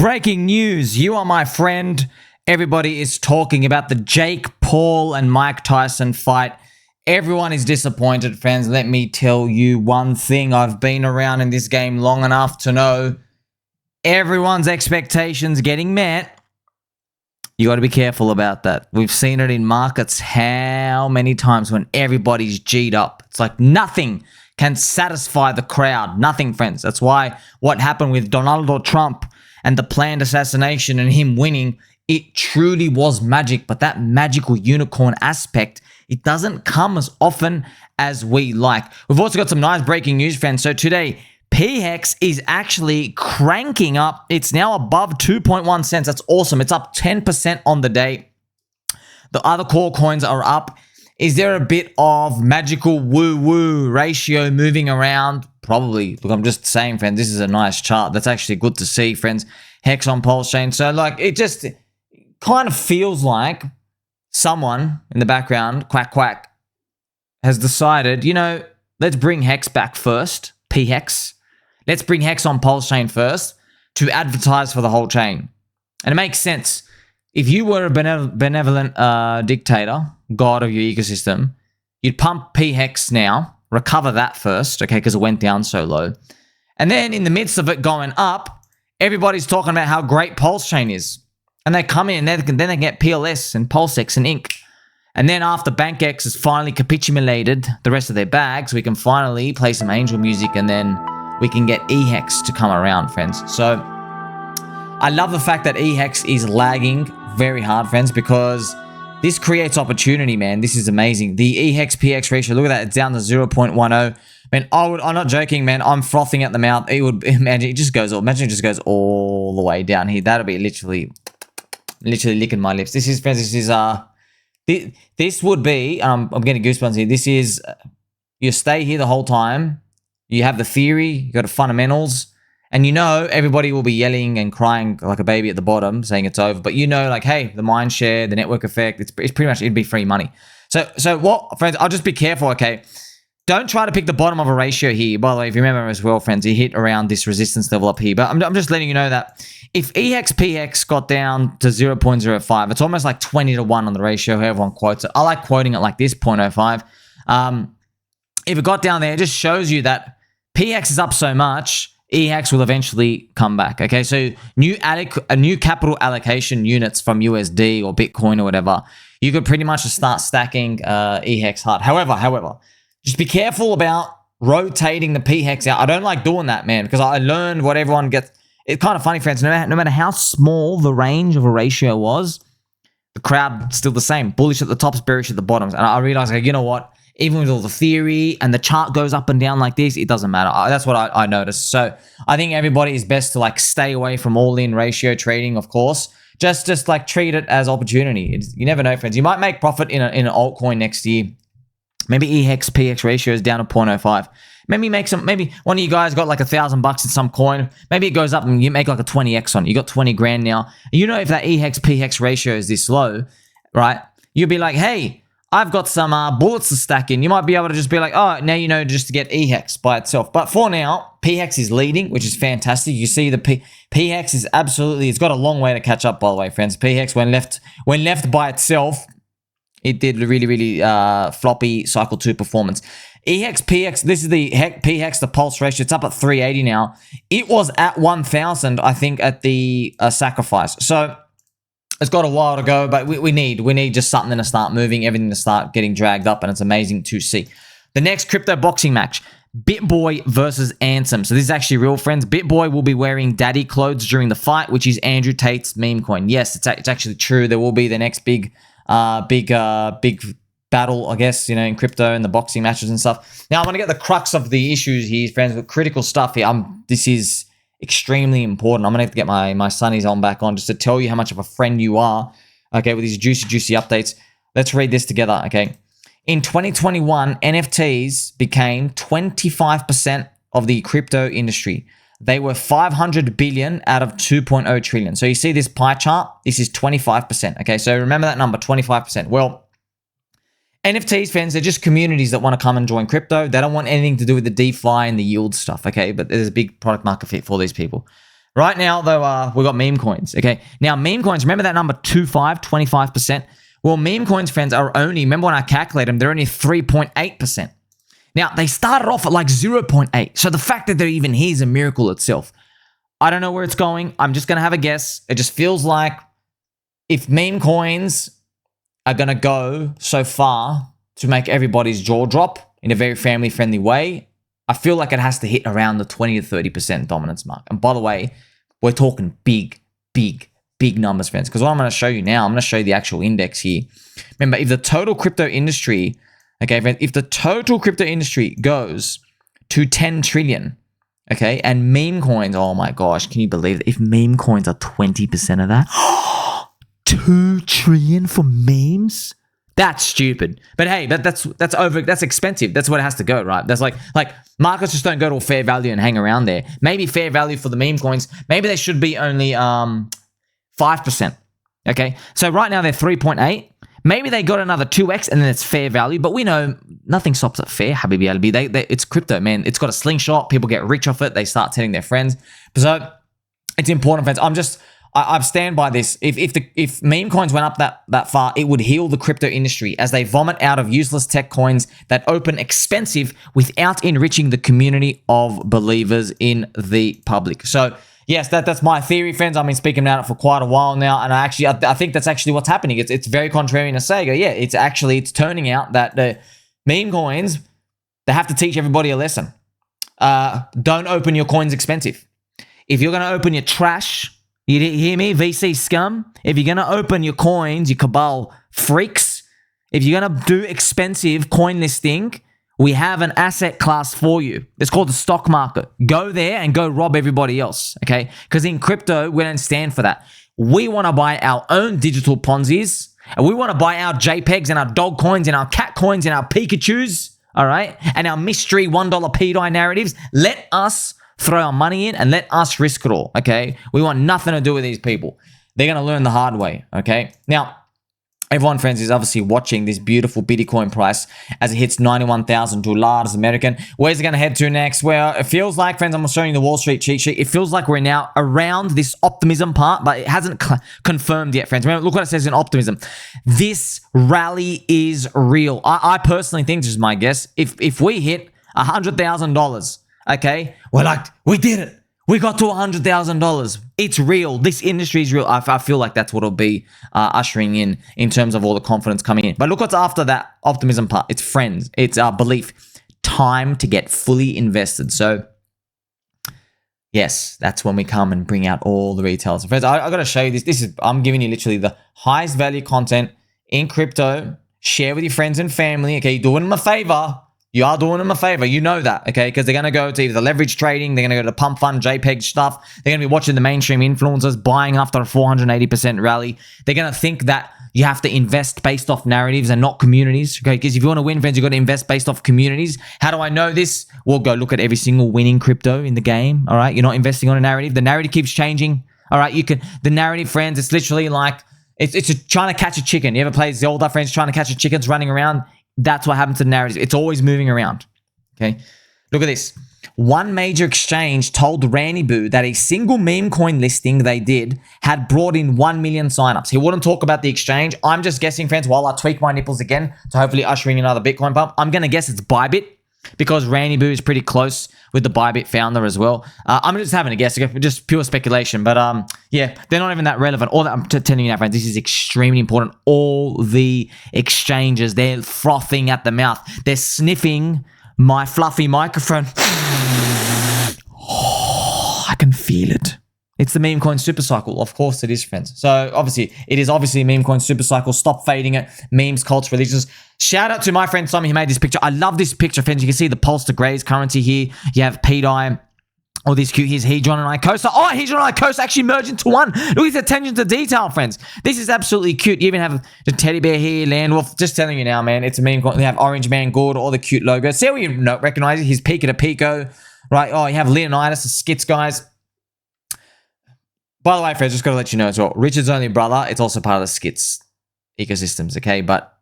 Breaking news. You are my friend. Everybody is talking about the Jake Paul and Mike Tyson fight. Everyone is disappointed, friends. Let me tell you one thing. I've been around in this game long enough to know everyone's expectations getting met. You got to be careful about that. We've seen it in markets how many times when everybody's G'd up. It's like nothing can satisfy the crowd. Nothing, friends. That's why what happened with Donald Trump and the planned assassination and him winning, it truly was magic. But that magical unicorn aspect, it doesn't come as often as we like. We've also got some nice breaking news, friends. So today, pHEX is actually cranking up. It's now above 2.1 cents. That's awesome. It's up 10% on the day. The other core coins are up. Is there a bit of magical woo-woo ratio moving around? Probably. Look, I'm just saying, friends, this is a nice chart. That's actually good to see, friends. HEX on PulseChain. So, like, it just kind of feels like someone in the background, quack, quack, has decided, you know, let's bring HEX back first, pHEX. Let's bring HEX on PulseChain first to advertise for the whole chain. And it makes sense. If you were a benevolent dictator, god of your ecosystem, you'd pump pHEX now, recover that first, okay, because it went down so low. And then in the midst of it going up, everybody's talking about how great PulseChain is. And they come in, and then they get PLS and PulseX and Inc. And then after BankX has finally capitulated the rest of their bags, we can finally play some angel music and then we can get eHEX to come around, friends. So I love the fact that eHEX is lagging very hard, friends, because this creates opportunity, man. This is amazing. The eHEX pHEX ratio, look at that. It's down to 0.10. Man, I'm not joking, man. I'm frothing at the mouth. It would, imagine it just goes all the way down here. That'll be literally licking my lips. This is, friends, this would be, I'm getting goosebumps here. This is, you stay here the whole time. You have the theory, you got the fundamentals, and you know everybody will be yelling and crying like a baby at the bottom saying it's over. But you know, like, hey, the mind share, the network effect, it's pretty much, it'd be free money. So what, friends, I'll just be careful, okay? Don't try to pick the bottom of a ratio here. By the way, if you remember as well, friends, you hit around this resistance level up here. But I'm just letting you know that if eHEX pHEX got down to 0.05, it's almost like 20 to 1 on the ratio, how everyone quotes it. I like quoting it like this, 0.05. If it got down there, it just shows you that pHEX is up so much, eHEX will eventually come back. Okay, so new capital allocation units from USD or Bitcoin or whatever, you could pretty much just start stacking eHEX hard. However, just be careful about rotating the pHEX out. I don't like doing that, man, because I learned what everyone gets. It's kind of funny, friends. No matter how small the range of a ratio was, the crowd still the same. Bullish at the tops, bearish at the bottoms. And I realized, like, you know what? Even with all the theory and the chart goes up and down like this, it doesn't matter. That's what I noticed. So I think everybody is best to like stay away from all-in ratio trading, of course. Just like treat it as opportunity. You never know, friends. You might make profit in an altcoin next year. Maybe eHEX pHEX ratio is down to 0.05. Maybe one of you guys got like $1,000 in some coin. Maybe it goes up and you make like a 20x on it. You got 20 grand now. You know, if that eHEX pHEX ratio is this low, right? You'll be like, hey, I've got some bullets to stack in. You might be able to just be like, oh, now you know just to get eHEX by itself. But for now, pHEX is leading, which is fantastic. You see the pHEX is absolutely, it's got a long way to catch up, by the way, friends. pHEX, when left by itself, it did really floppy cycle 2 performance. eHEX pHEX, this is the pHEX, the pulse ratio. It's up at 380 now. It was at 1,000, I think, at the sacrifice. So it's got a while to go, but we need just something to start moving, everything to start getting dragged up, and it's amazing to see. The next crypto boxing match, BitBoy versus Ansem. So this is actually real, friends. BitBoy will be wearing daddy clothes during the fight, which is Andrew Tate's meme coin. Yes, it's actually true. There will be the next big battle, I guess, you know, in crypto and the boxing matches and stuff. Now, I want to get the crux of the issues here, friends, with critical stuff here. This is extremely important. I'm going to have to get my sunnies on back on just to tell you how much of a friend you are, okay, with these juicy updates. Let's read this together, okay? In 2021, NFTs became 25% of the crypto industry. They were 500 billion out of 2.0 trillion. So you see this pie chart? This is 25%, okay? So remember that number, 25%. Well, NFTs, fans, they're just communities that want to come and join crypto. They don't want anything to do with the DeFi and the yield stuff, okay? But there's a big product market fit for these people. Right now, though, we've got meme coins, okay? Now, meme coins, remember that number 25%? Well, meme coins, friends, are only, remember when I calculated them, they're only 3.8%. Now, they started off at like 0.8. So the fact that they're even here is a miracle itself. I don't know where it's going. I'm just going to have a guess. It just feels like if meme coins are going to go so far to make everybody's jaw drop in a very family-friendly way, I feel like it has to hit around the 20 to 30% dominance mark. And by the way, we're talking big numbers, friends. Because what I'm going to show you now, I'm going to show you the actual index here. Remember, if the total crypto industry, okay, friends, if the total crypto industry goes to 10 trillion, okay, and meme coins, oh my gosh, can you believe it? If meme coins are 20% of that, 2 trillion for memes? That's stupid. But hey, that's expensive. That's what it has to go, right? That's like markets just don't go to a fair value and hang around there. Maybe fair value for the meme coins, maybe they should be only 5%. Okay. So right now they're 3.8. Maybe they got another 2x and then it's fair value, but we know nothing stops at fair, Habibi Alibi. It's crypto, man. It's got a slingshot. People get rich off it. They start telling their friends. So it's important, friends. I stand by this. If meme coins went up that far, it would heal the crypto industry as they vomit out of useless tech coins that open expensive without enriching the community of believers in the public. So yes, that's my theory, friends. I've been speaking about it for quite a while now, and I think that's actually what's happening. It's very contrarian to say, yeah, it's turning out that the meme coins, they have to teach everybody a lesson. Don't open your coins expensive. If you're going to open your trash, you hear me, VC scum? If you're going to open your coins, you cabal freaks, if you're going to do expensive coin listing, we have an asset class for you. It's called the stock market. Go there and go rob everybody else, okay? Because in crypto, we don't stand for that. We want to buy our own digital Ponzi's, and we want to buy our JPEGs and our dog coins and our cat coins and our Pikachus, all right? And our mystery $1 PDI narratives. Let us throw our money in and let us risk it all, okay? We want nothing to do with these people. They're going to learn the hard way, okay? Now, everyone, friends, is obviously watching this beautiful Bitcoin price as it hits $91,000 American. Where's it going to head to next? Well, it feels like, friends, I'm showing you the Wall Street cheat sheet. It feels like we're now around this optimism part, but it hasn't confirmed yet, friends. Remember, look what it says in optimism. This rally is real. I personally think, this is my guess, if we hit $100,000, okay, we're like, we did it. We got to $100,000. It's real. This industry is real. I feel like that's what it'll be ushering in terms of all the confidence coming in. But look what's after that optimism part. It's friends. It's belief. Time to get fully invested. So, yes, that's when we come and bring out all the retailers. Friends, I got to show you this. I'm giving you literally the highest value content in crypto. Share with your friends and family. Okay, you're doing them a favor. You are doing them a favor. You know that, okay? Because they're going to go to either the leverage trading, they're going to go to pump fund, JPEG stuff. They're going to be watching the mainstream influencers buying after a 480% rally. They're going to think that you have to invest based off narratives and not communities, okay? Because if you want to win, friends, you've got to invest based off communities. How do I know this? Well, go look at every single winning crypto in the game, all right? You're not investing on a narrative. The narrative keeps changing, all right? The narrative, friends, it's literally like, it's trying to catch a chicken. You ever play Zelda, friends, trying to catch a chicken, running around? That's what happens to the narrative. It's always moving around, okay? Look at this. One major exchange told Randy Boo that a single meme coin listing they did had brought in 1 million signups. He wouldn't talk about the exchange. I'm just guessing, friends, while I tweak my nipples again to hopefully ushering in another Bitcoin pump. I'm going to guess it's Bybit because Randy Boo is pretty close with the Bybit founder as well. I'm just having a guess, just pure speculation. But yeah, they're not even that relevant. All that I'm telling you now, friends, this is extremely important. All the exchanges, they're frothing at the mouth. They're sniffing my fluffy microphone. Oh, I can feel it. It's the Memecoin SuperCycle. Of course it is, friends. So obviously, it is obviously a Memecoin SuperCycle. Stop fading it. Memes, cults, religions. Shout out to my friend Sommi who made this picture. I love this picture, friends. You can see the pulse to graze currency here. You have PDI. All these cute. Here's Hedron and Icosa. Oh, Hedron and Icosa actually merged into one. Look at the attention to detail, friends. This is absolutely cute. You even have the teddy bear here, Landwolf. Just telling you now, man. It's a meme. They have Orange Man Good, all the cute logos. See how you recognize it? His Pika to Pico, right? Oh, you have Leonidas, the skits guys. By the way, friends, just got to let you know as well. Richard's only brother. It's also part of the skits ecosystems, okay? But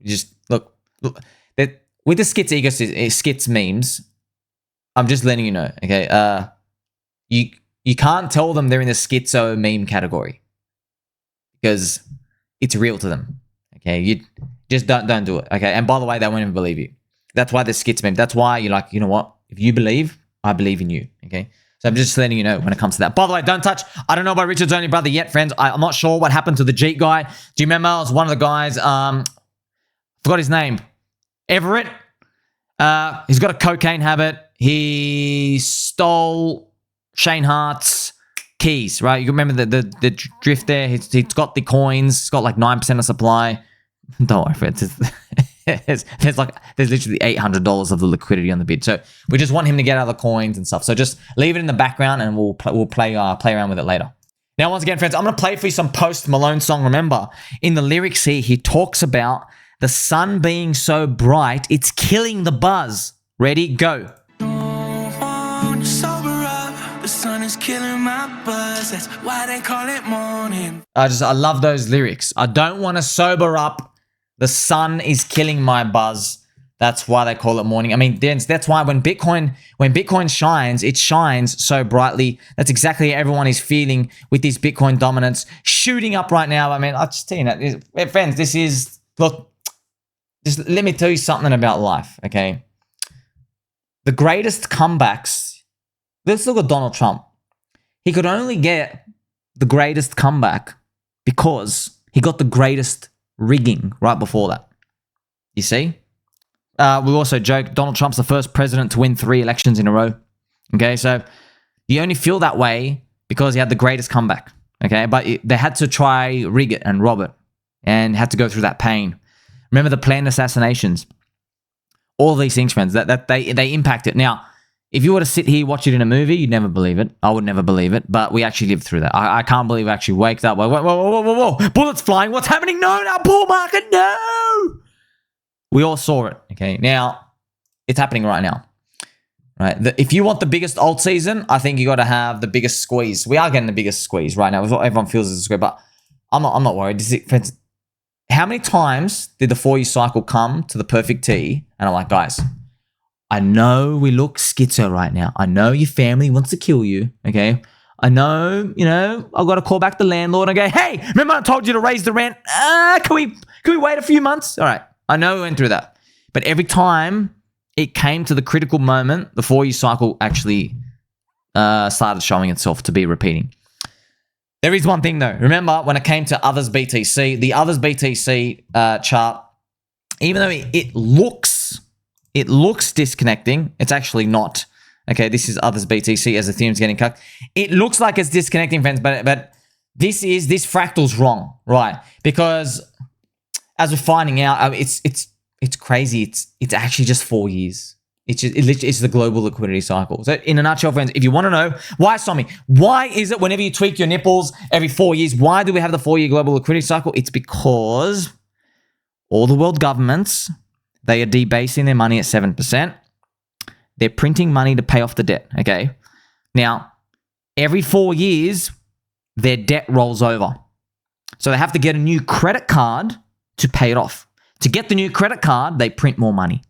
just look with the skits ecosystem, skits memes. I'm just letting you know, okay? you can't tell them they're in the schizo meme category because it's real to them. Okay, you just don't do it. Okay, and by the way, they won't even believe you. That's why there's schizo meme. That's why you're like, you know what? If you believe, I believe in you. Okay, so I'm just letting you know when it comes to that. By the way, don't touch. I don't know about Richard's only brother yet, friends. I'm not sure what happened to the Jeep guy. Do you remember? It was one of the guys. Forgot his name. Everett. He's got a cocaine habit. He stole Shane Hart's keys, right? You remember the drift there? He's got the coins. He's got like 9% of supply. Don't worry, friends. There's literally $800 of the liquidity on the bid. So we just want him to get out of the coins and stuff. So just leave it in the background and we'll play around with it later. Now, once again, friends, I'm going to play for you some Post Malone song. Remember, in the lyrics here, he talks about the sun being so bright, it's killing the buzz. Ready? Go. The sun is killing my buzz. That's why they call it morning. I love those lyrics. I don't want to sober up. The sun is killing my buzz. That's why they call it morning. I mean, that's why when Bitcoin shines, it shines so brightly. That's exactly how everyone is feeling with this Bitcoin dominance shooting up right now. I mean, I'll just tell you that, friends, just let me tell you something about life, okay? The greatest comebacks, let's look at Donald Trump. He could only get the greatest comeback because he got the greatest rigging right before that. You see? We also joke Donald Trump's the first president to win 3 elections in a row. Okay, so you only feel that way because he had the greatest comeback. Okay, but they had to try rig it and rob it and had to go through that pain. Remember the planned assassinations. All these things, friends, that they impact it. Now, if you were to sit here, watch it in a movie, you'd never believe it. I would never believe it, but we actually lived through that. I can't believe I actually waked up. Whoa. Bullets flying. What's happening? No, bull market, no. We all saw it, okay? Now, it's happening right now, right? If you want the biggest alt season, I think you got to have the biggest squeeze. We are getting the biggest squeeze right now. Everyone feels is a squeeze, but I'm not worried. Friends, how many times did the 4-year cycle come to the perfect T? And I'm like, guys, I know we look schizo right now. I know your family wants to kill you, okay? I know, I've got to call back the landlord and go, hey, remember I told you to raise the rent? Can we wait a few months? All right, I know we went through that. But every time it came to the critical moment, the 4-year cycle actually started showing itself to be repeating. There is one thing though. Remember when it came to Others BTC, the Others BTC chart, even though it looks disconnecting, it's actually not. Okay, this is Others BTC as Ethereum's getting cut. It looks like it's disconnecting, friends, but this fractal's wrong, right? Because as we're finding out, it's crazy. It's actually just 4 years. It's the global liquidity cycle. So in a nutshell, friends, if you want to know why, Sommi, why is it whenever you tweak your nipples every 4 years, why do we have the 4-year global liquidity cycle? It's because all the world governments, they are debasing their money at 7%. They're printing money to pay off the debt, okay? Now, every 4 years, their debt rolls over. So they have to get a new credit card to pay it off. To get the new credit card, they print more money.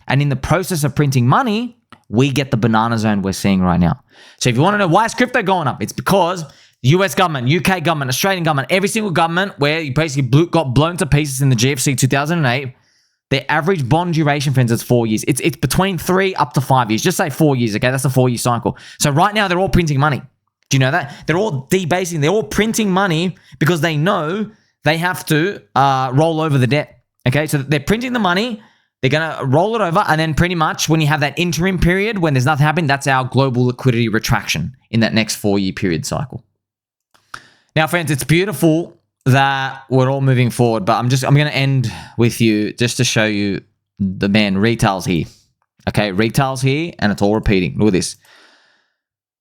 And in the process of printing money, we get the banana zone we're seeing right now. So if you want to know why is crypto going up, it's because the US government, UK government, Australian government, every single government where you basically got blown to pieces in the GFC 2008, their average bond duration, friends, is 4 years. It's between 3 up to 5 years. Just say 4 years, okay? That's a 4-year cycle. So right now, they're all printing money. Do you know that? They're all debasing. They're all printing money because they know they have to roll over the debt, okay? So they're printing the money. They're going to roll it over, and then pretty much when you have that interim period when there's nothing happening, that's our global liquidity retraction in that next 4-year period cycle. Now, friends, it's beautiful that we're all moving forward, but I'm going to end with you just to show you the retail's here. Okay, retail's here, and it's all repeating. Look at this.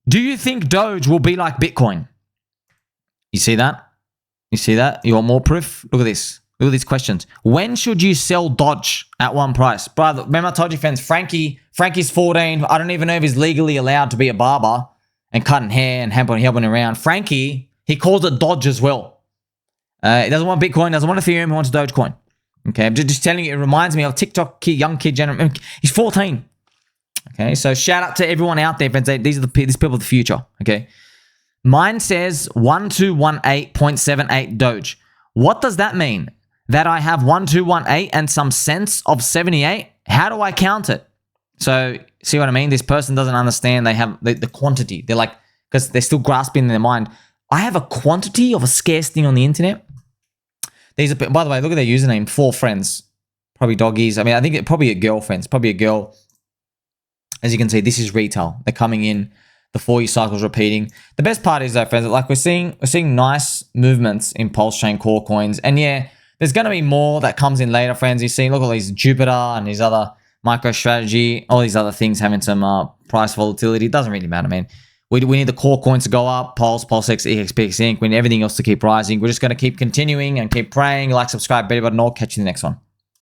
Do you think Doge will be like Bitcoin? You see that? You see that? You want more proof? Look at this. Look at these questions. When should you sell Doge at one price? Brother, remember I told you, friends, Frankie's 14. I don't even know if he's legally allowed to be a barber and cutting hair and helping around. Frankie, he calls it Doge as well. He doesn't want Bitcoin, doesn't want Ethereum, he wants Dogecoin. Okay, I'm just telling you, it reminds me of TikTok kid, young kid generation. He's 14. Okay, so shout out to everyone out there, friends. These people of the future. Okay, Mine says 1218.78 Doge. What does that mean? That I have 1218 and some cents of 78? How do I count it? So, see what I mean? This person doesn't understand. They have the quantity. They're like, because they're still grasping in their mind. I have a quantity of a scarce thing on the internet. These are, by the way, look at their username, 4 friends. Probably doggies. I mean, I think it probably a girlfriend's, probably a girl. As you can see, this is retail. They're coming in. The 4-year cycle's repeating. The best part is though, friends, like we're seeing nice movements in PulseChain core coins. And yeah, there's going to be more that comes in later, friends. You see, look at all these Jupiter and these other MicroStrategy, all these other things having some price volatility. It doesn't really matter, man. We need the core coins to go up, PulseChain, eHEX, pHEX Inc. We need everything else to keep rising. We're just going to keep continuing and keep praying. Like, subscribe, better button, all. Catch you in the next one.